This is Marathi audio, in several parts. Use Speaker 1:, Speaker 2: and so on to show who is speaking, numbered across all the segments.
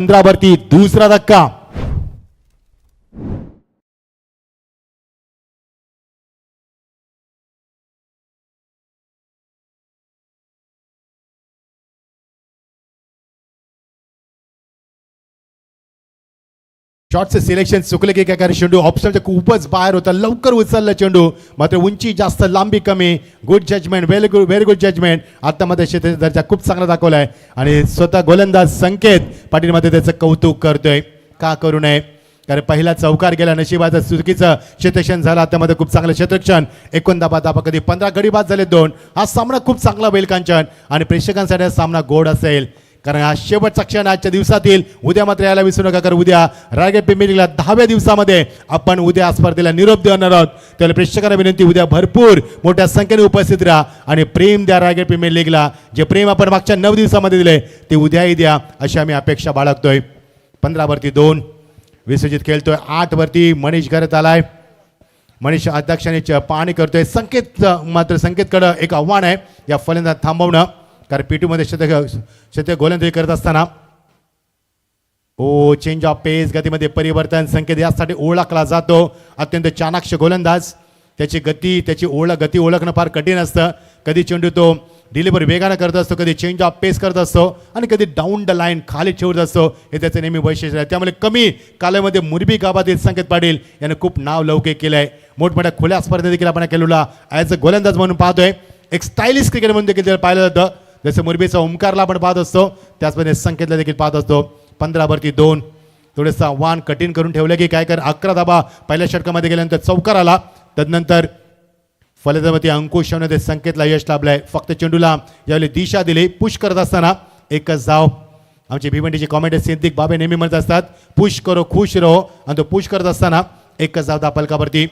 Speaker 1: 15 दूसरा धक्का। शॉटचे सिलेक्शन चुकले की काय कारण चेंडू ऑप्शनच्या खूपच बाहेर होता, लवकर उचलला चेंडू, मात्र उंची जास्त लांबी कमी। Good judgement, very good judgement. आता मध्ये क्षेत्र दर्जा खूप चांगला दाखवलाय आणि स्वतः गोलंदाज संकेत पाटील मध्ये त्याचं कौतुक करतोय। का करू नये, कारण पहिला चौकार गेला, नशिबाचं चुकीचं क्षेत्ररक्षण झालं। आता मध्ये खूप चांगलं क्षेत्ररक्षण, 89 धाबा कधी 15 गडी बाद झाले 2। हा सामना खूप चांगला होईल कांचन आणि प्रेक्षकांसाठी हा सामना गोड असेल, कारण हा शेवटचा क्षण आजच्या दिवसातील। उद्या मात्र यायला विसरू नका, कारण उद्या रायगड प्रीमियर लीगला 10व्या दिवसामध्ये आपण उद्या स्पर्धेला निरोप देणार आहोत। त्याला प्रेक्षकांना विनंती, उद्या भरपूर मोठ्या संख्येने उपस्थित राहा आणि प्रेम द्या रायगड प्रीमियर लीगला। जे प्रेम आपण मागच्या 9 दिवसामध्ये दिले ते उद्याही द्या, अशी आम्ही अपेक्षा बाळगतोय। 15 2 विश्वजित खेळतोय। 8 मनीष घरात आलाय। मनीष अध्यक्षाने पाहणी करतोय। संकेत मात्र संकेतकडे एक आव्हान आहे या फलंदाज थांबवणं, कारण P2 मध्ये शतक गोलंदाजी करत असताना चेंज ऑफ पेस, गतीमध्ये परिवर्तन संकेत यासाठी ओळखला जातो। अत्यंत चाणाक्ष गोलंदाज, त्याची गती त्याची गती ओळखणं फार कठीण असतं। कधी चेंडू तो डिलिव्हरी वेगानं करत असतो, कधी चेंज ऑफ पेस करत असतो आणि कधी डाऊन द लाईन खाली ठेवत असतो, हे त्याचं नेहमी वैशिष्ट्य आहे। त्यामुळे कमी कालामध्ये मुरबी गावातील संकेत पाटील याने खूप नाव लौकिक केलंय। मोठमोठ्या खुल्या स्पर्धेत देखील आपण केलेला ॲज अ गोलंदाज म्हणून पाहतोय। एक स्टायलिश क्रिकेट म्हणून देखील पाहिलं जातं, जसं मुरबीचा ओमकारला आपण पाहत असतो त्याचप्रमाणे संकेतला देखील पाहत असतो। 15 2 थोडंसं आव्हान कठीण करून ठेवलं की काय कर 11 धाबा पहिल्या षटकामध्ये गेल्यानंतर चौकार आला, तदनंतर फलंदाजी अंकुश ठेवण्यात संकेतला यश लाभलंय। फक्त चेंडूला यावेळी दिशा दिली, पुश करत असताना एकच धाव। आमचे भिवंडीचे कॉमेंटर सिद्दीक बाबे नेहमी म्हणत असतात, पुश करो खुश रहो, आणि तो पुश करत असताना एकच धाव दापलकावरती।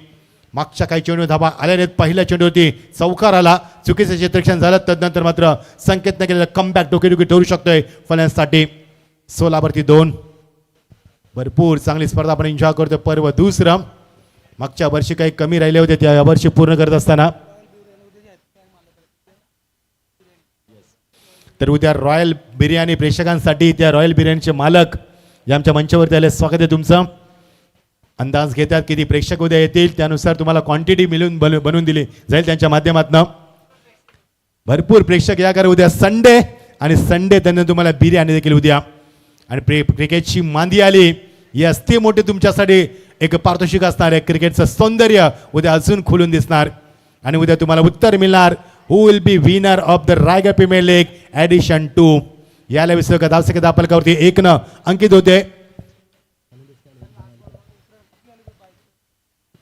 Speaker 1: मागच्या काही चेंडू धाबा आल्या नाहीत, पहिल्या चेंडूवरती चौकार आला, चुकीचं क्षेत्ररक्षण झालं, तदनंतर मात्र संकेतने केलेलं कमबॅक डोकेदुखी ठरू शकतोय फलंदाजासाठी। 16 2 भरपूर चांगली स्पर्धा आपण एन्जॉय करतोय। पर्व दुसरं, मागच्या वर्षी काही कमी राहिले होते त्या वर्षी पूर्ण करत असताना तर उद्या रॉयल बिर्याणी प्रेक्षकांसाठी, त्या रॉयल बिर्याणीचे मालक जे आमच्या मंचावरती आले, स्वागत आहे तुमचं। अंदाज घेतात किती प्रेक्षक उद्या येतील, त्यानुसार तुम्हाला क्वांटिटी बनवून दिली जाईल त्यांच्या माध्यमातून। भरपूर प्रेक्षक या करा उद्या संडे, आणि संडे त्यांना तुम्हाला बिर्याणी देखील उद्या। आणि क्रिकेटची मांदी आली, ही असते मोठे तुमच्यासाठी एक पारितोषिक असणार आहे। क्रिकेटचं सौंदर्य उद्या अजून खुलून दिसणार आणि उद्या तुम्हाला उत्तर मिळणार, who will be winner of the Raigad premier league edition 2। याला विसरू नका, धावसंख्या दापलकावरती 1 अंकित होते।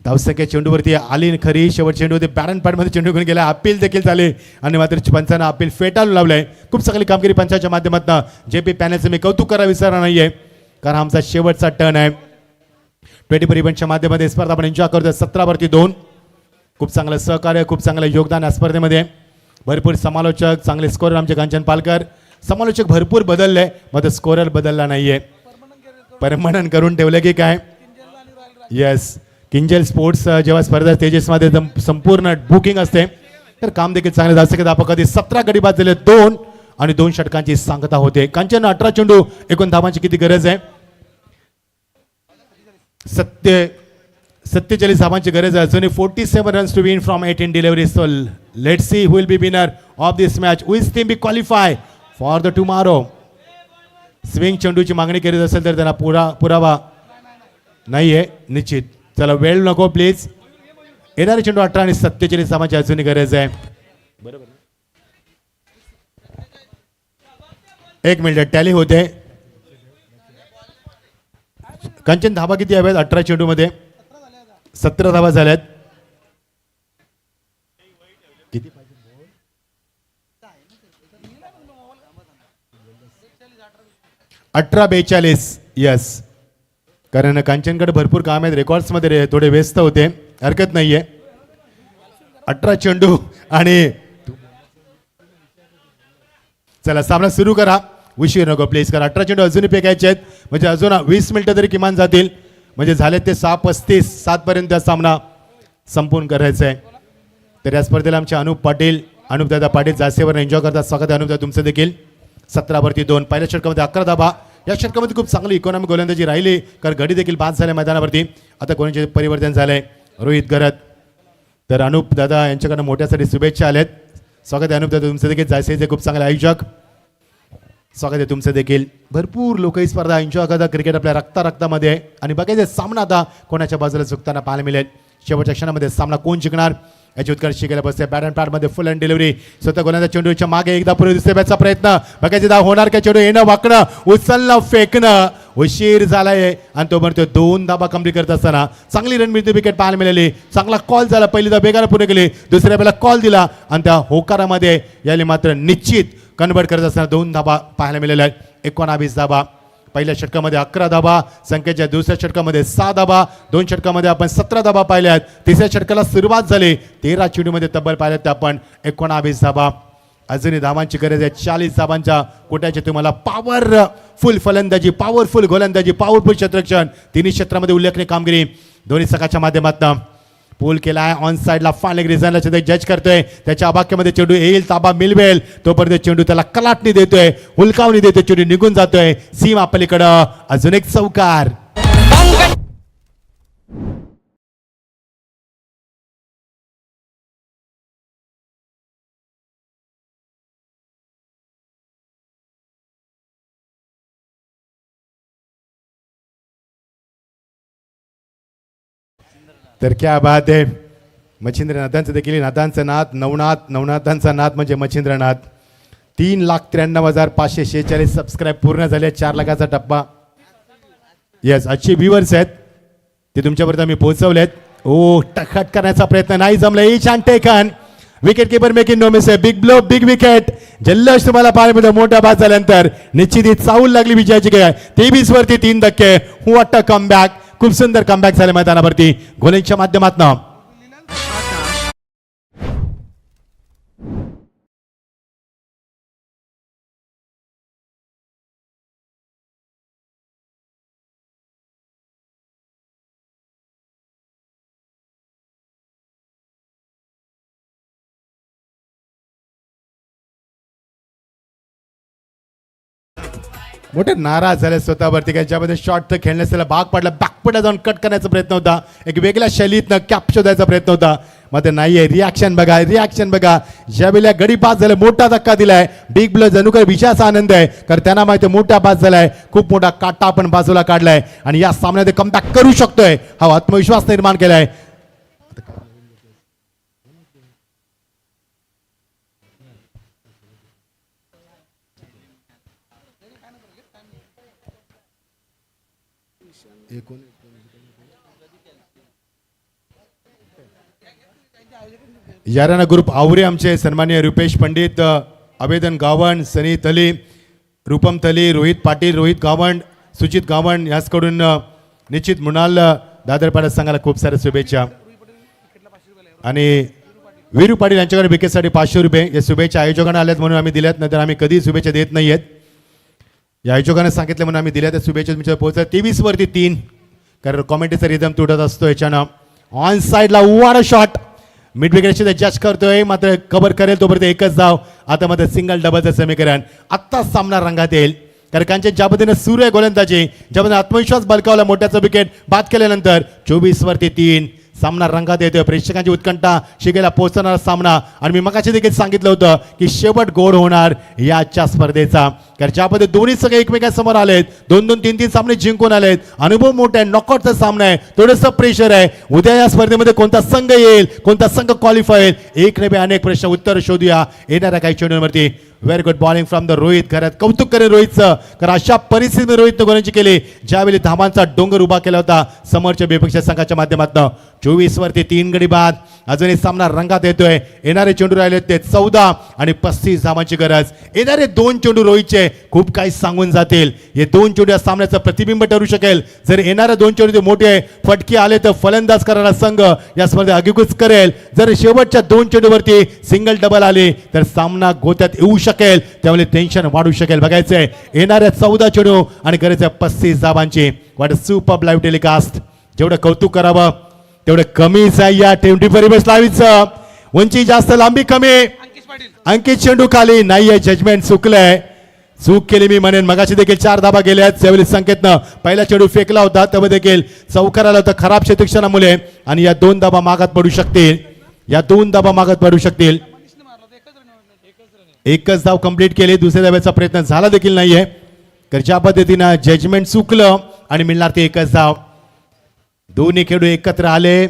Speaker 1: धावसंख्या चेंडूवरती आली खरी, शेवट चेंडू होते बॅरन पॅडमध्ये चेंडू घेऊन गेला, अपील देखील झाले आणि मात्र पंचांना अपील फेटाळून लावलंय। खूप चांगली कामगिरी पंचाच्या माध्यमातून JP पॅनलचं मी कौतुक करा विसरणार नाहीये, कारण आमचा शेवटचा टर्न आहे। 24 इव्हेंटच्या माध्यमामध्ये स्पर्धा आपण एन्जॉय करतोय। 17 2 खूप चांगलं सहकार्य, खूप चांगलं योगदान या स्पर्धेमध्ये। भरपूर समालोचक, चांगले स्कोरर आमचे कांचन पालकर। समालोचक भरपूर बदलले, मात्र स्कोरर बदलला नाहीये, परमनंट करून ठेवलं की काय। येस, किंजल स्पोर्ट्स जेव्हा स्पर्धा तेजसमध्ये संपूर्ण बुकिंग असते, तर काम देखील चांगले धावसंख्या दापक कधी 17 गडी बाद झाले 2 आणि 2 षटकांची सांगता होते। कांचन 18 चेंडू 19 धावांची किती गरज आहे? 47 धावांची गरज आहे। Only 47 runs to win from 18 deliveries. So let's see who will be winner of this match, which team be qualify for the tomorrow. Swing चेंडूची मागणी करीत असेल तर त्यांना पुरावा नाहीये निश्चित। चला वेळ नको प्लीज, येणारे चेंडू 18 आणि 47 धावांची अजूनही गरज आहे। बरोबर, 1 मिनिट टॅली होते। कंचन धाबा किती हव्यात? 18 चेंडू मध्ये 17 धाबा झाल्यात। किती 18-42 यस, कारण कांचनकडे भरपूर काम आहेत, रेकॉर्ड्स मध्ये थोडे व्यस्त होते, हरकत नाहीये। 18 चेंडू आणि चला सामना सुरू करा, उशीर नको प्लीज करा। 18 चेंडू अजूनही फेकायचे आहेत, म्हणजे अजून 20 मिनिटं तरी किमान जातील, म्हणजे झाले ते 6:35 7 पर्यंत सामना संपूर्ण करायचा आहे। तर या स्पर्धेला आमचे अनुपदादा पाटील जासेवर एन्जॉय करतात, स्वागत आहे अनुपदा तुमचं देखील। 17 2 पहिल्या षटकामध्ये 11 धाबा, या षटकामध्ये खूप चांगली इकॉनॉमिक गोलंदाजी राहिली, कारण गडी देखील बाद झाल्या मैदानावरती. आता कोणाचे परिवर्तन झालंय रोहित घरत. तर अनुप दादा यांच्याकडनं मोठ्यासाठी शुभेच्छा आल्यात. स्वागत आहे अनुप दादा तुमचं देखील. जायचे खूप चांगले आयोजक, स्वागत आहे तुमचं देखील. भरपूर लोक ही स्पर्धा एन्जॉय करतात. क्रिकेट आपल्या रक्तामध्ये आहे आणि बघायचं सामना आता कोणाच्या बाजूला चुकताना पाहायला मिळेल. शेवटच्या क्षणामध्ये सामना कोण जिंकणार याची उत्कर्ष शिकायला बसते. बॅट अँड पॅडमध्ये फुल अँड डिलिव्हरी. स्वतः गोलंदाज चेंडूच्या मागे एकदा पुढे दिसण्याचा प्रयत्न. बघायचे धाव होणार का? चेंडू येणं वाकणं उचलणं फेकणं उशीर झालाय आणि तो म्हणतो 2 धाबा कंप्लीट करत असताना चांगली रणनीती विकेट पाहायला मिळाली. चांगला कॉल झाला. पहिली धाव वेगाने पुढे गेली, दुसऱ्या वेळेला कॉल दिला आणि त्या होकारामध्ये याने मात्र निश्चित कन्वर्ट करत असताना 2 धाबा पाहायला मिळाल्या आहेत. 19 धाबा. पहिल्या षटकामध्ये 11 धाबा, संख्येच्या दुसऱ्या षटकामध्ये 6 धाबा, 2 षटकामध्ये आपण 17 धाबा पाहिल्यात. तिसऱ्या षटकाला सुरुवात झाली 13 चेंडूमध्ये तब्बल पाहिल्यात त्या आपण 19 धाबा. अजूनही धावांची गरज आहे. 40 धावांच्या कोट्याचे तुम्हाला पॉवरफुल फलंदाजी, पॉवरफुल गोलंदाजी, पॉवरफुल क्षेत्ररक्षण, तिन्ही क्षेत्रामध्ये उल्लेखनीय कामगिरी दोन्ही संघाच्या माध्यमातून. पूल केला आहे ऑन साईडला. फायनल रिझनला जज करतोय. त्याच्या अबाक्यामध्ये चेंडू येईल, ताबा मिळवेल तोपर्यंत चेंडू त्याला कलाटणी देतोय, हुलकावणी देतोय, चेंडू निघून जातोय सीमा पलीकडं. अजून एक चौकार. तर क्या बात आहे. मच्छिंद्रनाथांचं देखील नाथांचं नाथ, नवनाथांचा नाथ म्हणजे मच्छिंद्रनाथ. 3,93,546 सबस्क्राईब पूर्ण झाले. 4 लाखाचा टप्पा. येस, अच्छे व्ह्यूअर्स आहेत ते तुमच्यापर्यंत आम्ही पोहोचवलेत. ओ टखट करण्याचा प्रयत्न नाही जमला. इच and taken. Wicket keeper making no miss. Big blow, big wicket. जल्लोष तुम्हाला पाहायला मिळतो. मोठा बाद झाल्यानंतर निश्चित चाऊल लागली विजयाची काय. 23 वरती 3 धक्के. What a comeback. खूप सुंदर कमबॅक झाले मैदानावरती गोलंदाजीच्या माध्यमातून. मोठे नाराज झाले स्वतःवरती काय, ज्यामध्ये शॉट तर खेळण्यास त्याला भाग पडला. बॅकपडला जाऊन कट करण्याचा प्रयत्न होता, एक वेगळ्या शैलीतनं कॅप शोधायचा प्रयत्न होता, मात्र नाहीये. रिॲक्शन बघा, रिॲक्शन बघा. ज्यावेळेला गडी पास झाले, मोठा धक्का दिलाय. बिग ब्लो जणू काही विजयाचा आनंद आहे, कारण त्यांना माहिती मोठा पास झालाय, खूप मोठा काटा आपण बाजूला काढलाय आणि या सामन्यात कमबॅक करू शकतोय हा आत्मविश्वास निर्माण केलाय. याराना ग्रुप आवरे आमचे सन्माननीय रुपेश पंडित, आवेदन गावंड, सनी तली, रूपम तली, रोहित पाटील, रोहित गावंड, सुचित गावंड याचकडून निश्चित मुणाल दादरपाडा संघाला खूप साऱ्या शुभेच्छा. आणि वीरू पाटील यांच्याकडे विकेटसाठी 500 रुपये या शुभेच्छा आयोजकांना आल्यात म्हणून आम्ही दिल्यात, नंतर आम्ही कधी शुभेच्छा देत नाहीयेत. या आयोजकांना सांगितलं म्हणून आम्ही दिल्या त्या शुभेच्छा तुमच्या पोहोचत. 23 वरती 3, कारण कॉमेंट्रीचा रिदम तुटत असतो याच्यानं. ऑन साईडला वाड शॉट, मिड विकेटचे जज करतोय, मात्र कव्हर करेल तोपर्यंत एकच धाव. आता मात्र सिंगल डबलचं समीकरण. आत्ताच सामना रंगात येईल, कारण ज्या पद्धतीने सूर्य गोलंदाजी, ज्यामध्ये आत्मविश्वास बलकावला मोठ्याचं विकेट बाद केल्यानंतर 24 वरती 3 सामना रंगात येतोय. प्रेक्षकांची उत्कंठा शिगेला पोहोचणारा सामना. आणि मी मगाशी देखील सांगितलं होतं की शेवट गोड होणार याच्या स्पर्धेचा, कारण ज्या पद्धतीने दोन्ही सगळे एकमेकांसमोर आलेत, 2-2, 3-3 सामने जिंकून आलेत. अनुभव मोठा आहे, नॉकआउटचा सामना आहे, थोडंसं प्रेशर आहे. उद्या या स्पर्धेमध्ये कोणता संघ येईल, कोणता संघ क्वालिफाय होईल, एक नव्हे अनेक प्रश्न उत्तर शोधूया येणाऱ्या काही चेंडूंवरती. Very good bowling from the Rohit. खरंच कौतुक करेल रोहितचं, कारण अशा परिस्थितीमध्ये रोहितनं गोलंदाजी केली ज्यावेळी धावांचा डोंगर उभा केला होता समोरच्या विपक्ष संघाच्या माध्यमातून. 24 वरती 3 गडी बाद. अजूनही सामना रंगात येतोय. येणारे चेंडू राहिले ते 14 आणि 35 धावांची गरज. येणारे 2 चेंडू रोहितचे खूप काही सांगून जातील. हे 2 चेंडू या सामन्याचं प्रतिबिंब ठरू शकेल. जर येणारे 2 चेंडू मोठे फटके आले तर फलंदाज करणारा संघ या स्पर्धेत आगीकूच करेल. जर शेवटच्या 2 चेंडूवरती सिंगल डबल आले तर सामना गोत्यात येऊ शकेल, त्यामुळे टेन्शन वाढू शकेल. बघायचंय येणाऱ्या 14 चेंडू आणि करायचं 35 धावांची. वाट सुपर लाईव्ह टेलिकास्ट. जेवढं कौतुक करावं तेवढं कमीच आहे या 20 परिवेश लाईव्हचं. उंची जास्त, लांबी कमी. अंकित चेंडू खाली नाहीये, जजमेंट चुकलंय. चूक केली मी म्हणेन. मगाशी देखील 4 धाबा गेल्यात. त्यावेळी संकेतनं पहिला चेंडू फेकला होता तेव्हा देखील चौकार आला होता खराब क्षेत्रक्षणामुळे. आणि या 2 धाबा मागात पडू शकतील. या 2 धाबा मागात पडू शकतील. एकच धाव कंप्लीट केली. दुसऱ्या धाब्याचा प्रयत्न झाला देखील नाहीये. तर ज्या पद्धतीनं जजमेंट चुकलं आणि मिळणार ते एकच धाव. दोन्ही खेळाडू एकत्र आले.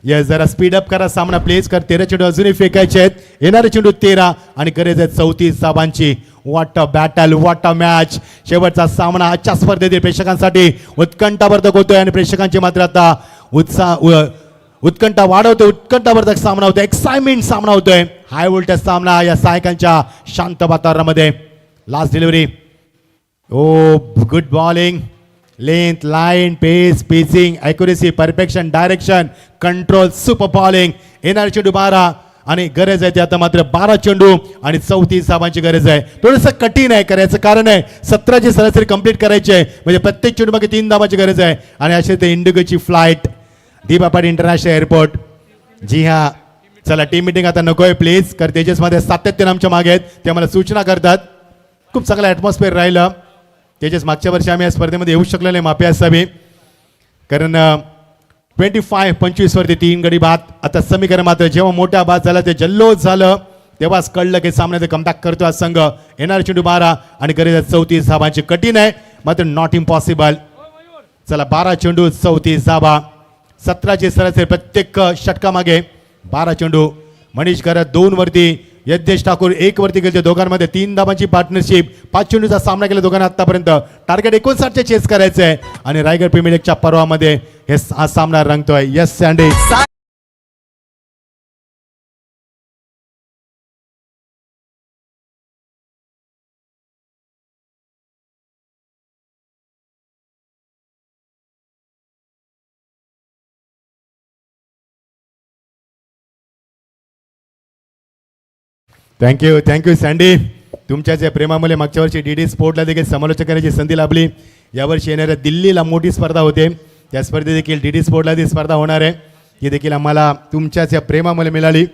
Speaker 1: यस जरा स्पीड अप करा सामना प्लीज. कर 13 चेंडू अजूनही फेकायचे आहेत. येणारे चेंडू 13 आणि गरज आहे 34 धावांची. What a battle, what a match. शेवटचा सामना आजच्या स्पर्धेतील प्रेक्षकांसाठी उत्कंठावर्धक होतोय आणि प्रेक्षकांची मात्र आता उत्कंठा वाढवतोय. उत्कंठावर्धक सामना होतोय. एक्साइटमेंट सामना होतोय. हाय व्होल्टेज सामना या सायकांच्या शांत वातावरणामध्ये. Last delivery. Oh good bowling. Length, line, pace, pacing, accuracy, perfection, direction, control, super bowling. येणारे चेंडू 12 आणि गरज आहे ते आता मात्र 12 चेंडू आणि 34 धावांची गरज आहे. थोडंसं कठीण आहे. करायचं कारण आहे 17ची सरासरी कंप्लीट करायची आहे. म्हणजे प्रत्येक चेंडू मागे 3 धावांची गरज आहे. आणि असे ते इंडिगोची फ्लाईट दीपापाडी इंटरनॅशनल एअरपोर्ट. जी हां चला टीम मिटिंग आता नको आहे प्लीज. कारण तेजसमध्ये सातत्याने आमच्या मागे आहेत. ते आम्हाला सूचना करतात. खूप चांगलं ॲटमॉस्फिअर राहिलं. तेजस मागच्या वर्षी आम्ही या स्पर्धेमध्ये येऊ शकलो नाही माफी असावी. कारण 25 वरती 3 गडी बाद. आता समीकरण मात्र जेव्हा मोठा बाद झाला ते जल्लोष झालं तेव्हाच कळलं की सामन्यात कमबॅक करतो आज संघ. येणार चेंडू 12 आणि गरज 34 धावांची. कठीण आहे मात्र नॉट इम्पॉसिबल. चला 12 चेंडू 34 धावा. 17ची सरासरी प्रत्येक षटकामागे 12 चेंडू. मनीष घरात 2 वरती, यज्ञेश ठाकूर 1 वरती गेले. दोघांमध्ये 3 धावांची पार्टनरशिप. 5 चेंडूचा सामना केला दोघांना आतापर्यंत. टार्गेट 59चे चेस करायचं आहे आणि रायगड प्रीमियर लीगच्या पर्वामध्ये हा सामना रंगतोय. Yes Sandy. Thank you Sandy. तुमच्या या प्रेमामुळे मागच्या वर्षी DD स्पोर्टला देखील समालोचन करण्याची संधी लाभली. यावर्षी येणाऱ्या दिल्लीला मोठी स्पर्धा होते. त्या स्पर्धेत देखील DD स्पोर्टला ती स्पर्धा होणार आहे. ही देखील आम्हाला तुमच्याच या प्रेमामुळे मिळाली.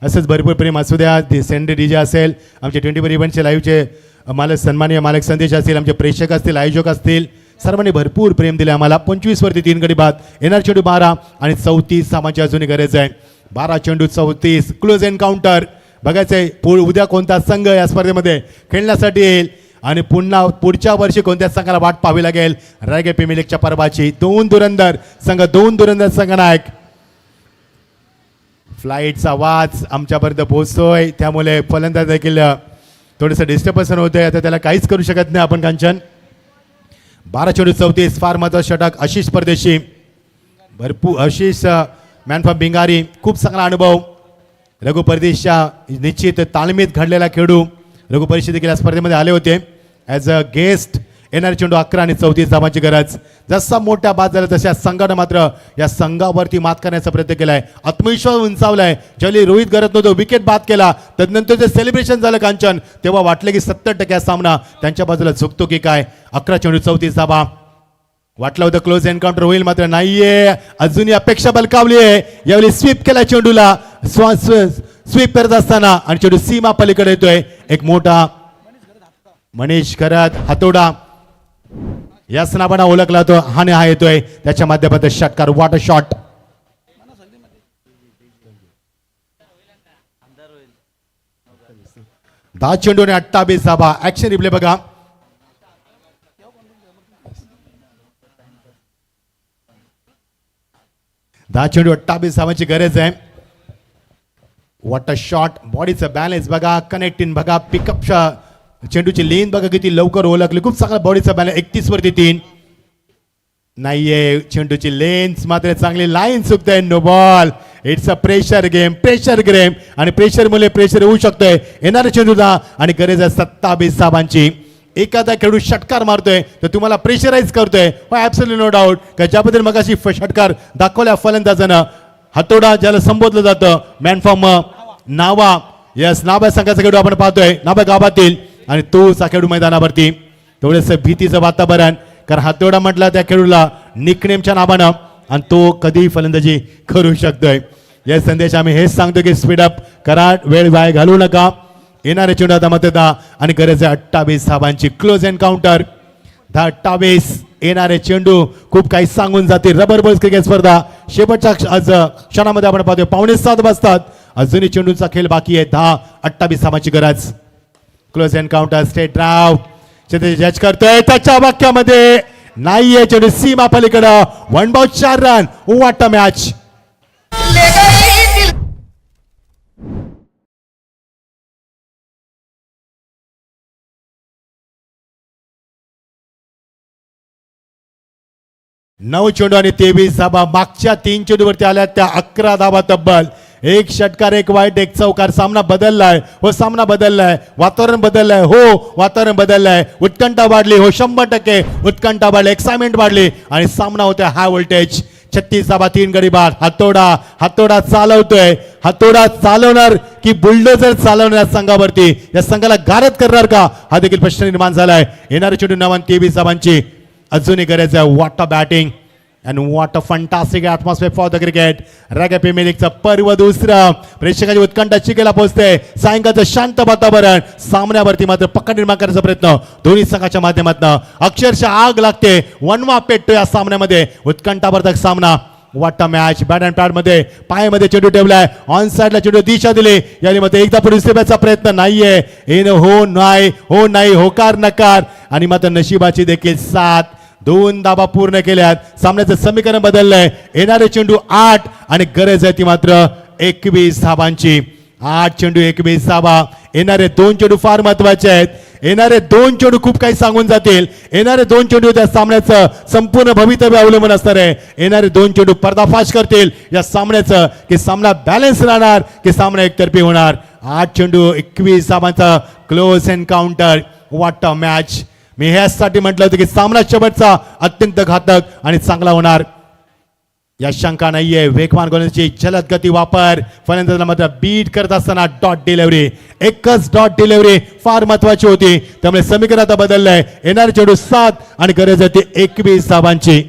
Speaker 1: असंच भरपूर प्रेम असू द्या. सँडी DJ असेल, आमचे 24 इव्हेंटचे लाईव्हचे मालक सन्माननीय मालक संदेश असतील, आमचे प्रेक्षक असतील, आयोजक असतील, सर्वांनी भरपूर प्रेम दिले आम्हाला. 25 वरती 3 गडी बाद. येणार चेंडू 12 आणि 34 धावांची अजूनही गरज आहे. 12 चेंडू 34. Close encounter. बघायचंय उद्या कोणता संघ या स्पर्धेमध्ये खेळण्यासाठी येईल आणि पुन्हा पुढच्या वर्षी कोणत्या संघाला वाट पाहावी लागेल रायगड प्रीमियर लीगच्या पर्वाची. 2 धुरंधर संघ, 2 धुरंधर संघनायक. फ्लाईटचा आवाज आमच्यापर्यंत पोहोचतोय त्यामुळे फलंदाज देखील थोडंसं डिस्टर्बन्स होतंय. आता त्याला काहीच करू शकत नाही आपण कांचन. 12 चेंडू 34. फार महत्त्वाचं षटक आशिष परदेशी. भरपूर आशिष मॅन फ्रॉम बिंगारी. खूप चांगला अनुभव. रघु परदेशच्या निश्चित तालमीत घडलेला खेळू. रघु परदेशी देखील या स्पर्धेमध्ये आले होते ॲज अ गेस्ट. येणारे चेंडू 11 आणि 34 धावांची गरज. जसा मोठा बाद झाला तशा संघानं मात्र या संघावरती मात करण्याचा प्रयत्न केलाय. आत्मविश्वास उंचावलाय. ज्यावेळी रोहित करत नव्हतो विकेट बाद केला तदनंतर जे सेलिब्रेशन झालं कांचन तेव्हा वाटलं की 70% हा सामना त्यांच्या बाजूला झुकतो की काय. 11 चेंडू 34 धावा. वाटलं होतं क्लोज एन्काउंटर होईल मात्र नाहीये. अजूनही अपेक्षा बलकावली आहे. यावेळी स्वीप केला चेंडूला. स्वीप करत असताना आणि चेंडू सीमा पलीकडे येतोय. एक मोठा मनीष घरात हातोडा याच नावाने ओळखला तो हा येतोय. त्याच्या माध्यमातून षटकार. What a shot. 10 चेंडू आणि 28 धावा. ऍक्शन रिप्ले बघा. दहा चेंडू 28 धावांची गरज आहे. What a shot. बॉडीचं बॅलन्स बघा. कनेक्टिंग बघा. पिकअप चेंडूची लेन बघा किती लवकर ओळखली. खूप चांगला बॉडीचा बॅलन्स. 31 वरती 3 नाहीये. चेंडूची लेन्स मात्र चांगली. लाईन चुकते. No ball. It's a pressure game. Pressure game आणि प्रेशर मुळे प्रेशर येऊ शकतोय. येणाऱ्या चेंडूला आणि गरज आहे 27 धावांची. एखादा खेळू षटकार मारतोय तर तुम्हाला प्रेशराईज करतोय. Absolutely no doubt. का ज्याबद्दल मग अशी षटकार दाखवल्या फलंदाजानं. हातोडा ज्याला संबोधलं जातं मॅन फ्रॉम नावा. यस नावा संघाचा खेळू आपण पाहतोय. नावा गावातील आणि तोचा खेळू मैदानावरती. थोडंसं भीतीचं वातावरण. कारण हातोडा म्हटला त्या खेळूला निकनेमच्या नावानं आणि तो कधीही फलंदाजी करू शकतोय. या संदेश आम्ही हेच सांगतो की स्पीडअप करा. वेळ वाया घालू नका. येणारे चेंडू आता मात्र 10 आणि गरज आहे 28 धावांची. क्लोज एन्काउंटर 28 येणारे चेंडू खूप काही सांगून जाते. रबर बॉल्स क्रिकेट स्पर्धा शेवटच्या आज क्षणामध्ये आपण पाहतोय 6:45 वाजतात. अजूनही चेंडूचा खेळ बाकी आहे. 10-28 धावांची गरज. क्लोज एन्काउंटर स्टेट ड्राव जज करतोय त्याच्या वाक्यामध्ये नाहीये चेंडू सीमा पलीकडं. 1 ball 4 run. What a match. नऊ चेंडू आणि 23 धाबा. मागच्या 3 चेंडूवरती आल्या त्या 11 धाबा तब्बल. एक षटकार एक वाईट एक चौकार. सामना बदललाय. हो सामना बदललाय. वातावरण बदललंय. हो वातावरण बदललंय. उत्कंठा वाढली. हो 100% उत्कंठा वाढली. एक्साइटमेंट वाढली आणि सामना होतोय हाय व्होल्टेज. 36 धाबा 3 गडी बाद. हातोडा चालवतोय. हातोडा चालवणार की बुलडोजर चालवणार संघावरती. या संघाला गारद करणार का हा देखील प्रश्न निर्माण झालाय. येणारे चेंडू 9 आणि 23 धाबांची अजूनही गरज आहे. What a batting and what a fantastic atmosphere for the cricket. रॅग प्रीमियर लीगचं पर्व दुसरं. प्रेक्षकांची उत्कंठा चिकेला पोहोचते. सायंकाळचं शांत वातावरण. सामन्यावरती मात्र पकड निर्माण करण्याचा प्रयत्न दोन्ही संघाच्या माध्यमातून. अक्षरशः आग लागते. वनवा पेटतो या सामन्यामध्ये. उत्कंठावर्धक सामना. What a match. Bat and pad मध्ये पायामध्ये चेंडू ठेवलाय. ऑन साइडला चेंडू दिशा दिली. याने मध्ये एकदा पुढे दिसण्याचा प्रयत्न नाहीये. हो नाही होकार नकार आणि मात्र नशिबाची देखील साथ. 2 धाबा पूर्ण केल्यात. सामन्याचं समीकरण बदललंय. येणारे चेंडू 8 आणि गरज आहे ती मात्र 21 धाबांची. 8 चेंडू 21 धाबा. येणारे 2 चेंडू फार महत्वाचे आहेत. येणारे 2 चेंडू खूप काही सांगून जातील. येणारे 2 चेंडू त्या सामन्याचं संपूर्ण भवितव्य अवलंबून असणार आहे. येणारे 2 चेंडू पर्दाफाश करतील या सामन्याचं की सामना बॅलन्स राहणार की सामना एकतर्फी होणार. 8 चेंडू 21 धाबांचा close encounter. What a match. मी ह्यासाठी म्हटलं होतं की सामना शेवटचा अत्यंत घातक आणि चांगला होणार. या शंका नाहीये. वेगवान गोलंदाजीची जलद गती वापर. फलंदाजाला मात्र बीट करत असताना डॉट डिलिव्हरी. एकच डॉट डिलिव्हरी फार महत्वाची होती. त्यामुळे समीकरण आता बदललंय. येणारे चेंडू 7 आणि गरज आहे ती 21 धाबांची.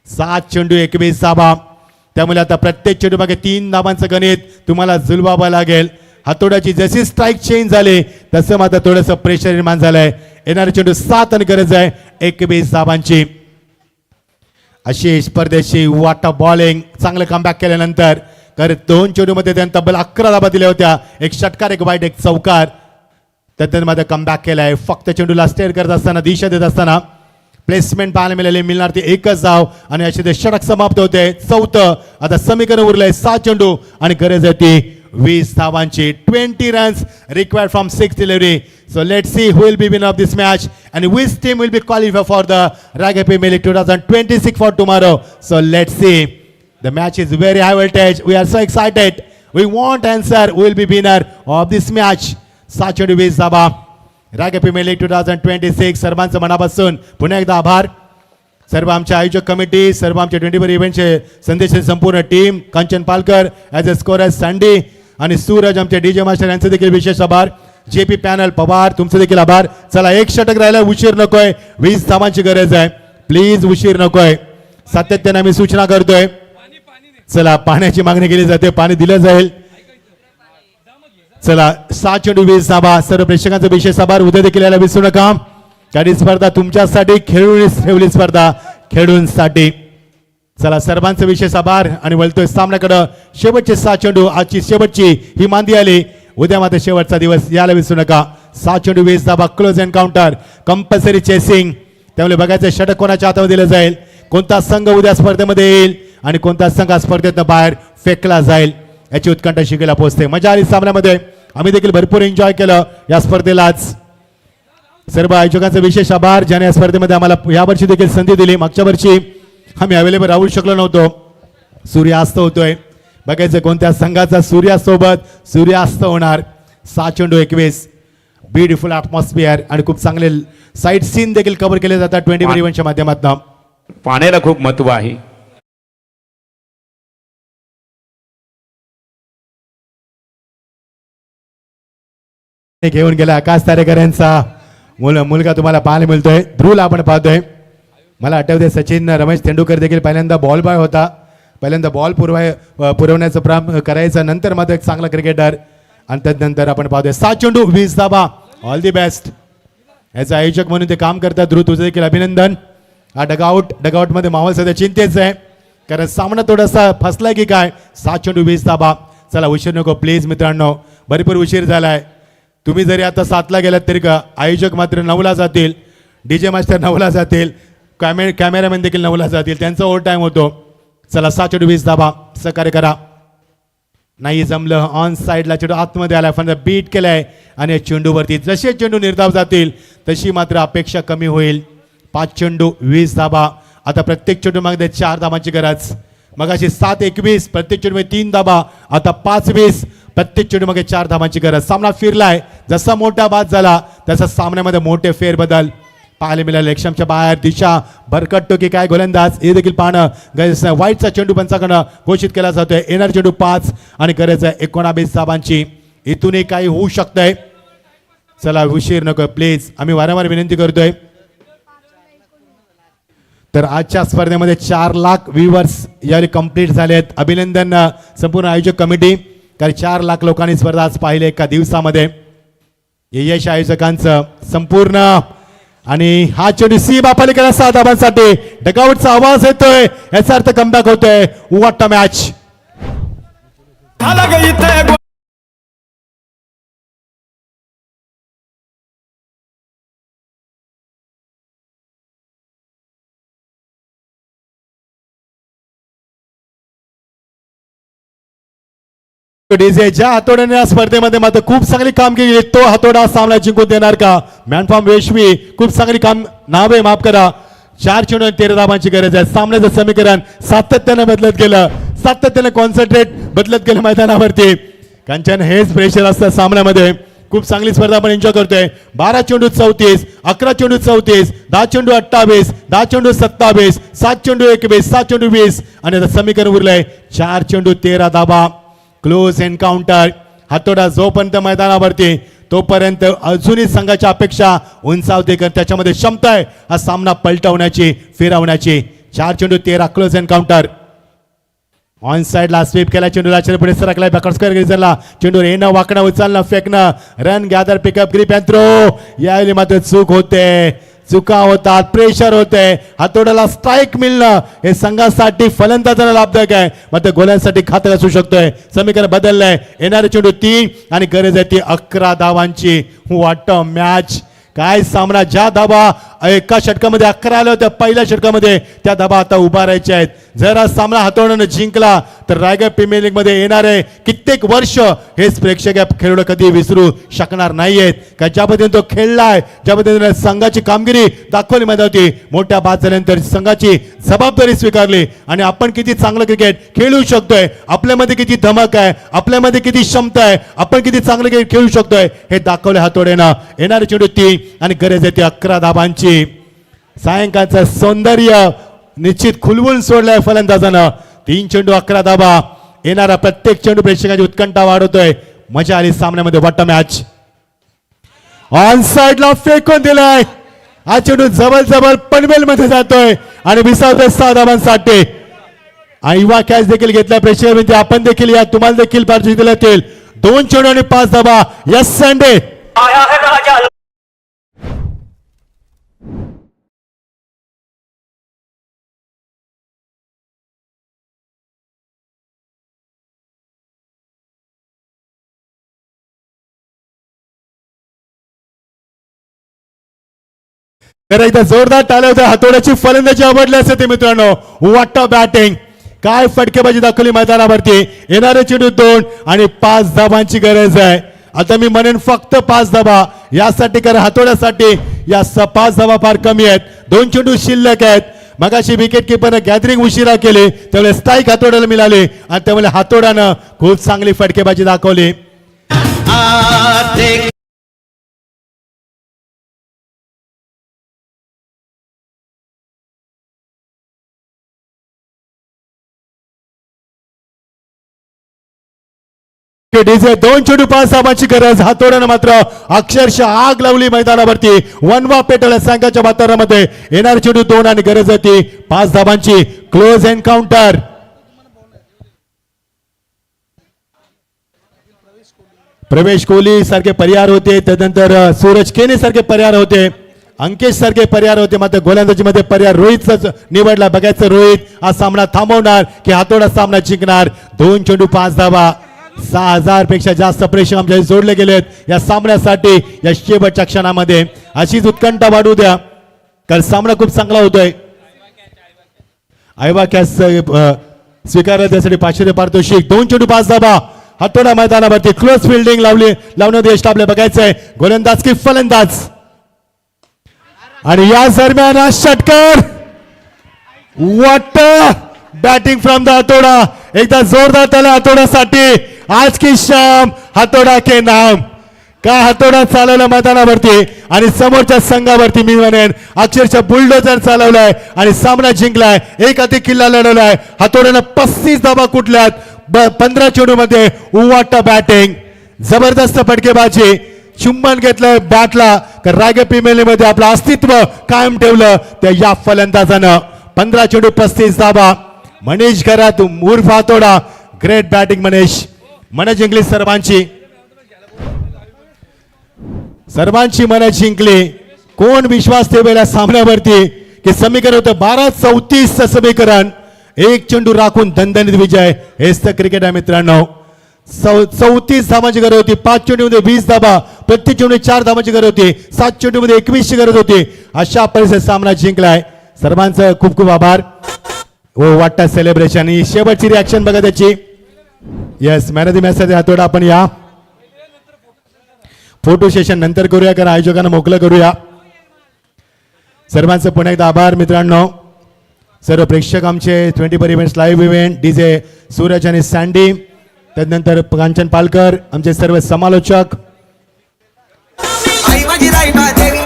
Speaker 1: 7 चेंडू 21 धाबा. त्यामुळे आता प्रत्येक चेंडू मागे 3 धाबांचं गणित तुम्हाला जुलवावं लागेल. हातोड्याची जशी स्ट्राईक चेंज झाली तसं मात्र थोडंसं प्रेशर निर्माण झालंय. येणारे चेंडू 7 आणि गरज आहे 21 धाबांची. अशी स्पर्धेची वाटा बॉलिंग चांगलं कमबॅक केल्यानंतर कारण 2 चेंडूमध्ये त्यांनी तब्बल 11 धाबा दिल्या होत्या. एक षटकार एक वाईट एक चौकार. त्यातून मध्ये कमबॅक केलाय. फक्त चेंडूला स्टेअर करत असताना दिशा देत असताना प्लेसमेंट पाहायला मिळणार ती एकच धाव आणि असे ते षटक समाप्त होते. 4थं आता समीकरण उरलंय. 7 चेंडू आणि गरज आहे ती 20 धावांची. 20 runs required from 6 delivery. So let's see who will be winner of this match and which team will be qualified for the Rugby Premier League 2026 for tomorrow. So let's see. The match is very high voltage. We are so excited. We want answer who will be winner of this match. 7 चेंडू 20 धाबा. Rugby Premier League 2026 सर्वांचं मनापासून पुन्हा एकदा आभार. सर्व आमच्या आयोजक कमिटी, सर्व आमच्या 24 इव्हेंटचे संदेश संपूर्ण team, Kanchan Palkar as a scorer sandy आणि सूरज आमचे डीजे मास्टर यांचे देखील विशेष आभार. जेपी पॅनल पवार तुमचे देखील आभार. चला एक षटक राहिला. उशीर नकोय. 20 धावांची गरज आहे. प्लीज उशीर नकोय. सातत्याने आम्ही सूचना करतोय. चला पाण्याची मागणी केली जाते. पाणी दिलं जाईल. चला 7 चेंडू 20 धाबा. सर्व प्रेक्षकांचा विशेष आभार. उद्या देखील यायला विसरू नका. काही स्पर्धा तुमच्यासाठी खेळून ठेवली स्पर्धा खेळूंसाठी. चला सर्वांचे विशेष आभार आणि वळतोय सामन्याकडे. शेवटचे 7 चेंडू. आजची शेवटची ही मांदी आली. उद्या मात्र शेवटचा दिवस. याला विसरू नका. 7 चेंडू 20 धाबा. Close encounter. Compulsory chasing. त्यामुळे बघायचं षटक कोणाच्या हातामध्ये दिलं जाईल. कोणता संघ उद्या स्पर्धेमध्ये येईल आणि कोणता संघ स्पर्धेतनं बाहेर फेकला जाईल याची उत्कंठा शिकायला पोहोचते. मजा आली सामन्यामध्ये. आम्ही देखील भरपूर एन्जॉय केलं या स्पर्धेलाच. सर्व आयोजकांचे विशेष आभार ज्याने या स्पर्धेमध्ये आम्हाला यावर्षी देखील संधी दिली. मागच्या वर्षी आम्ही अवेलेबल राहू शकलो नव्हतो. सूर्यास्त होतोय. बघायचं कोणत्या संघाचा सूर्यासोबत सूर्यास्त होणार. 7 चेंडू 21. ब्युटिफुल ॲटमॉस्फिअर आणि खूप चांगले साईट सीन देखील कव्हर केले जातात 24 इव्हेंटच्या माध्यमातून.
Speaker 2: पाण्याला खूप महत्व आहे.
Speaker 1: घेऊन गेला आकाश तारेकर यांचा मुलगा तुम्हाला पाहायला मिळतोय. ध्रुवला आपण पाहतोय. मला आठवते सचिन रमेश तेंडुलकर देखील पहिल्यांदा बॉल बॉय होता. पहिल्यांदा बॉल पुरवण्याचं काम करायचं. नंतर मात्र एक चांगला क्रिकेटर आणि त्यानंतर आपण पाहतोय 7 चेंडू 20 धाबा. All the best. याचा आयोजक म्हणून ते काम करतात. ध्रुव तुझं देखील अभिनंदन. हा डगआउटमध्ये माहोल सध्या चिंतेच आहे, कारण सामना थोडासा फसलाय की काय. 7 चेंडू 20 धाबा. चला उशीर नको प्लीज मित्रांनो, भरपूर उशीर झालाय. तुम्ही जरी आता 7ला गेलात तरी का आयोजक मात्र 9ला जातील, डीजे मास्टर 9ला जातील, कॅमेरामॅन देखील 9ला जातील, त्यांचा ओव्हर टाइम होतो. चला 7 चेंडू 20 धाबा. सहकार्य करा. नाही जमलं, ऑन साईडला चेंडू आतमध्ये आलाय, पण बीट केलाय आणि चेंडूवरती जसे चेंडू निर्धाव जातील तशी मात्र अपेक्षा कमी होईल. 5 चेंडू 20 धाबा. आता प्रत्येक चेंडू मागे 4 धाबांची गरज. मगाशी 7-21 प्रत्येक चेंडू 3 धाबा, आता 5-20 प्रत्येक चेंडू मागे 4 धाबांची गरज. सामना फिरलाय, जसा मोठा बाद झाला तसा सामन्यामध्ये मोठे फेरबदल पाहायला मिळाले. लेक्षमच्या बाहेर दिशा भरकटतो की काय गोलंदाज हे देखील पाहणं. वाईटचा चेंडू पंचाकडनं घोषित केला जातोय. येणार चेंडू 5 आणि गरज आहे 19 धाबांची. इथूनही काही होऊ शकतंय. चला उशीर नको प्लीज, आम्ही वारंवार विनंती करतोय. तर आजच्या स्पर्धेमध्ये 4 लाख व्ह्यूअर्स यावेळी कंप्लीट झालेत. अभिनंदन संपूर्ण आयोजक कमिटी, कारण 4 लाख लोकांनी स्पर्धा आज पाहिले एका दिवसामध्ये. यश आयोजकांचं संपूर्ण. आणि हा चेंडू सी बापालिकेला 6 धाबांसाठी. डगआउटचा आवाज येतोय, याचा अर्थ कमबॅक होतोय. वाटतं मॅच. डीजे ज्या हातोड्याने या स्पर्धेमध्ये मात्र खूप चांगली कामगिरी, तो हातोडा सामना जिंकून देणार का. मॅनफॉर्म वेशवी खूप चांगली काम नाव आहे, माफ करा. 4 चेंडू 13 धाबांची गरज आहे. सामन्याचं समीकरण सातत्याने बदलत गेलं, सातत्याने कॉन्सन्ट्रेट बदलत गेलं मैदानावरती. कांचन हेच प्रेशर असतं सामन्यामध्ये. खूप चांगली स्पर्धा आपण एन्जॉय करतोय. 12 चेंडू 34, 11 चेंडू 34, 10 चेंडू 28, 10 चेंडू 27, 7 चेंडू 21, 7 चेंडू 20 आणि आता समीकरण उरलंय 4 चेंडू 13 धाबा. Close encounter. हातोडा जोपर्यंत मैदानावरती तोपर्यंत अजूनही संघाच्या अपेक्षा उंचावते, कारण त्याच्यामध्ये क्षमता आहे हा सामना पलटवण्याची, फिरवण्याची. 4 चेंडू 13 क्लोज एन्काउंटर. ऑन साइडला स्वीप केला, चेंडूला पुढे सरकलाय, बॅकवर्ड स्क्वेअर गेजरला चेंडू येणं, वाकणं, उचलणं, फेकणं, run gather, pickup, grip and throw. यावेळी मात्र चूक होते, चुका होतात, प्रेशर होते. हातोड्याला स्ट्राईक मिळणं हे संघासाठी फलंदाजाला लाभदायक आहे, मात्र गोल्यांसाठी घातक असू शकतोय. समीकरण बदललंय. येणारे चेंडू 3 आणि गरज आहे ती 11 धावांची. वाटतं मॅच. काय सामना. ज्या धाबा एका षटकामध्ये 11 आल्या होत्या पहिल्या षटकामध्ये, त्या धाबा आता उभा राहायच्या आहेत. जर हा सामना हातोड्यानं जिंकला तर रायगड प्रीमियर लीग मध्ये येणारे कित्येक वर्ष हेच प्रेक्षक खेळाडू कधी विसरू शकणार नाहीयेत. का ज्या पद्धतीने तो खेळलाय, ज्या पद्धतीने संघाची कामगिरी दाखवली होती, मोठ्या बाद झाल्यानंतर संघाची जबाबदारी स्वीकारली आणि आपण किती चांगलं क्रिकेट खेळू शकतोय, आपल्यामध्ये किती धमक आहे, आपल्यामध्ये किती क्षमता आहे, आपण किती चांगलं क्रिकेट खेळू शकतोय हे दाखवले हातोड्यानं. येणारे चेंडू 3 आणि गरज आहे ती 11 धाबांची. सायंकाळचं सौंदर्य निश्चित खुलवून सोडलंय फलंदाजानं. 3 चेंडू 11 धाबा. येणारा प्रत्येक चेंडू प्रेक्षकांची उत्कंठा वाढवतोय. मजा आली सामन्यामध्ये. वाटतं मॅच. ऑन साइडला फेकून दिलाय. हा चेंडू जबल पनवेल मध्ये जातोय आणि विसावतोय 6 धाबांसाठी. युवा कॅच देखील घेतलाय. प्रेक्षक म्हणजे आपण देखील या, तुम्हाला देखील पार्टी दिला येतील. 2 चेंडू आणि 5 धाबा. Yes Sunday. तर एकदा जोरदार टाळ्या होत्या. हातोड्याची फलंदाजी आवडली असेल ते मित्रांनो. वाटतं बॅटिंग. काय फटकेबाजी दाखवली मैदानावरती. येणारे चेंडू 2 आणि 5 धाबांची गरज आहे. आता मी म्हणेन फक्त 5 धाबा यासाठी, कारण हातोड्यासाठी या 5 धाबा फार कमी आहेत. 2 चेंडू शिल्लक आहेत. मगाशी विकेट किपरने गॅदरिंग उशिरा केली, त्यामुळे स्ट्राईक हातोड्याला मिळाली आणि त्यामुळे हातोड्यानं खूप चांगली फटकेबाजी दाखवली. डीजे 2 चेंडू 5 धाबांची गरज. हातोड्यानं मात्र अक्षरशः आग लावली मैदानावरती. वनवा पेटवला संघाच्या वातावरणामध्ये. येणारे चेंडू 2 आणि गरज होती 5 धाबांची. Close encounter. प्रवेश कोहली सारखे पर्याय होते, त्यानंतर सूरज केने सारखे पर्याय होते, अंकेश सारखे पर्याय होते, मात्र गोलंदाजीमध्ये पर्याय रोहितच निवडला. बघायचं रोहित हा सामना थांबवणार की हातोडा सामना जिंकणार. 2 चेंडू 5 धावा. 6000 पेक्षा जास्त प्रेक्षक आमच्या जोडले गेलेत या सामन्यासाठी. या शेवटच्या क्षणामध्ये अशीच उत्कंठा वाढू द्या, कारण सामना खूप चांगला होतोय. आयवा कॅच स्वीकारला त्यासाठी 500 पारितोषिक. 2 चेंडू 5 धावा. हातोडा मैदानावरती क्लोज फिल्डिंग लावण्यात यश आपल्याला बघायचंय. गोलंदाज की फलंदाज, आणि या दरम्यान हा षटकार. व्हॉट बॅटिंग फ्रॉम द हातोडा. एकदा जोरदार त्याला हातोड्यासाठी. आज की शाम हातोडा के नाम. काय हातोडा चालवला मैदानावरती आणि समोरच्या संघावरती मी म्हणेन अक्षरशः बुलडोजर चालवलाय आणि सामना जिंकलाय. एक अति किल्ला लढवलाय. हातोड्यानं 35 धावा कुठल्यात 15 चेंडू मध्ये. उवाटा बॅटिंग, जबरदस्त फटकेबाजी. चुंबन घेतलं बॅटला, रायगड प्रीमियर लीग मध्ये आपलं अस्तित्व कायम ठेवलं त्या या फलंदाजानं. 15 चेंडू 35 धावा. मनीष घरात उर्फ हातोडा. Great batting Manish. मन जिंकली सर्वांची मन जिंकली. कोण विश्वास ठेवेल या सामन्यावरती की समीकरण होतं 12-34 समीकरण. 1 चेंडू राखून दणदणीत विजय. हेच तर क्रिकेट आहे मित्रांनो. 34 धावांची गरज होती. 5 चेंडूमध्ये 20 धावा. प्रत्येक चेंडू 4 धावांची गरज होती. 7 चेंडूमध्ये 21 ची गरज होती. अशा परिस्थितीत सामना जिंकलाय. सर्वांचं खूप खूप आभार. ओ वाटतं सेलिब्रेशन. ही शेवटची रिॲक्शन बघा त्याची. Yes, man of the match साठी हातोडा. आपण या फोटो सेशन नंतर करूया, कारण आयोजकांना मोकळं करूया. सर्वांचं पुन्हा एकदा आभार मित्रांनो. सर्व प्रेक्षक आमचे 24 events live event, DJ Suraj आणि सँडी, त्यानंतर कांचन पालकर, आमचे सर्व समालोचक.
Speaker 3: आई माझी रायबा देवी.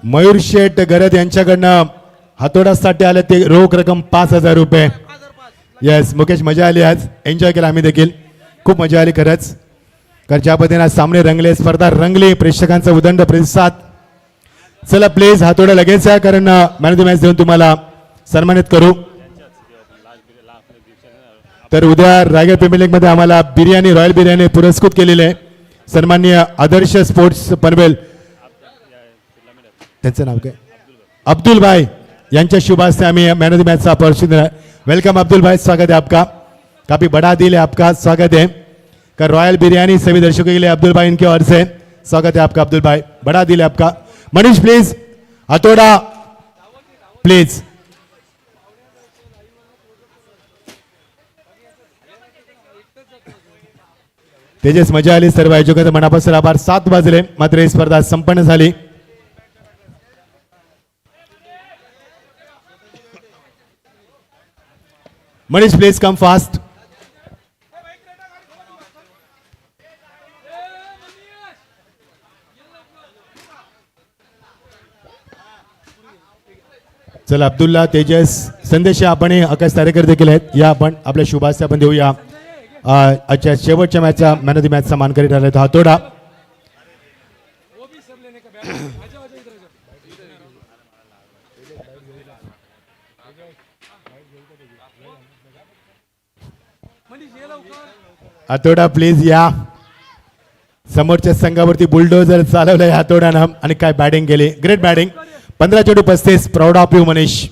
Speaker 1: मयूर शेठ गरज यांच्याकडनं हातोड्यासाठी आले ते रोख रक्कम 5000 रुपये. येस मुकेश, मजा आली आज. एन्जॉय केला आम्ही देखील. खूप मजा आली खरंच, कारण ज्या पद्धतीने आज सामने रंगले, स्पर्धा रंगली, प्रेक्षकांचा उदंड प्रतिसाद. चला प्लीज हातोडा लगेच आहे, कारण मॅन ऑफ द मॅच देऊन तुम्हाला सन्मानित करू. तर उद्या रायगड प्रीमियर लीग मध्ये आम्हाला बिर्याणी, रॉयल बिर्याणी पुरस्कृत केलेले सन्माननीय आदर्श स्पोर्ट्स पनवेल, त्यांचं नाव काय, अब्दुल भाई यांच्या शुभ हस्ते आम्ही man of the match opportunity दिला. वेलकम अब्दुल भाई, स्वागत है आपका. काफी बड़ा दिल है आपका, स्वागत है. का रॉयल बिरयानी सभी दर्शकों के लिए अब्दुल भाई इनकी ओर से स्वागत है आपका. अब्दुल भाई, बड़ा दिल है आपका. मनीष प्लीज, हथौड़ा प्लीज. तेजस, मजा आली. सर्व आयोजकांचा मनापासून आभार. 7 वाजले मात्र ही स्पर्धा संपन्न झाली. Manish, please come fast. चला अब्दुल्ला, तेजस, संदेश आपण आकाश तारेकर देखील आहेत. या आपण आपल्या शुभास्ते आपण देऊया. आजच्या शेवटच्या मॅचचा मॅन ऑफ द मॅचचा मानकरी ठरला तो हातोडा. हातोडा प्लीज या. समोरच्या संघावरती बुलडोजर चालवलंय हातोड्यानं आणि काय बॅटिंग केली, ग्रेट बॅटिंग. 15 चेंडू 35. Proud of you Manish,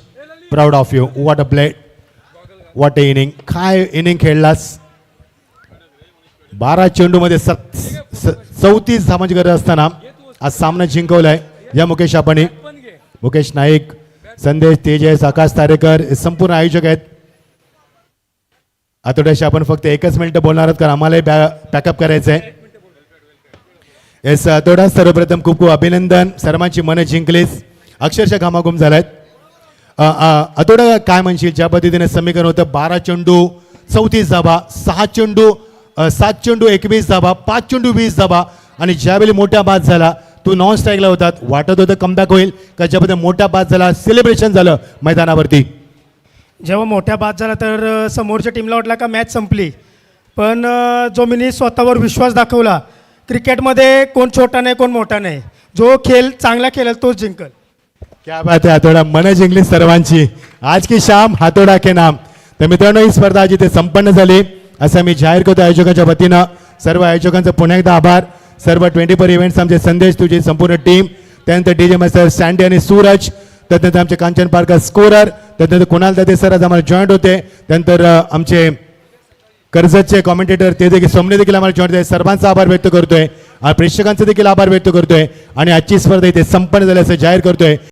Speaker 1: proud of you. What a play, what a inning. काय इनिंग खेळलास. 12 चेंडू मध्ये 34 धावांची गरज असताना आज सामना जिंकवलाय. या मुकेश आपण, मुकेश नाईक, संदेश, तेजस, आकाश तारेकर संपूर्ण आयोजक आहेत. आतोड्याशी आपण फक्त 1 मिनिट बोलणार आहोत, कारण आम्हालाही पॅकअप करायचं आहे. येस आतोडा, सर्वप्रथम खूप खूप अभिनंदन. सर्वांची मनं जिंकलीस, अक्षरशः घामाघूम झाल्यात. आतोडा काय म्हणशील, ज्या पद्धतीने समीकरण होतं 12 चेंडू 34 धावा, 7 चेंडू 21 धावा, 5 चेंडू 20 धावा, आणि ज्यावेळी मोठा बाद झाला तू नॉन स्ट्राईकला होतात, वाटत होतं कमबॅक होईल का, ज्या पद्धतीने मोठा बाद झाला, सेलिब्रेशन झालं मैदानावरती.
Speaker 4: जेव्हा मोठ्या बाद झाला तर समोरच्या टीमला वाटला का मॅच संपली,
Speaker 3: पण जो मी स्वतःवर विश्वास दाखवला, क्रिकेटमध्ये कोण छोटा नाही कोण मोठा नाही, जो खेळ चांगला खेळेल तोच जिंकल.
Speaker 1: क्या बात आहे. हातोडा मन जिंकली सर्वांची. आज की शाम हातोडा के नाम. तर मित्रांनो, ही स्पर्धा आज इथे संपन्न झाली असं मी जाहीर करतो आयोजकांच्या वतीनं. सर्व आयोजकांचं पुन्हा एकदा आभार. सर्व 24 इव्हेंट्स आमचे संदेश, तुझी संपूर्ण टीम, त्यानंतर DJ मास्टर सँडी आणि सूरज, त्यानंतर आमचे कांचन पारकर स्कोरर, त्यानंतर कुणाल दाते सर आज आम्हाला जॉईंट होते, त्यानंतर आमचे कर्जतचे कॉमेंटेटर ते देखील सोमने देखील आम्हाला जॉईंट होते. सर्वांचा आभार व्यक्त करतोय. प्रेक्षकांचा देखील आभार व्यक्त करतोय आणि आजची स्पर्धा इथे संपन्न झाल्याचं जाहीर करतोय.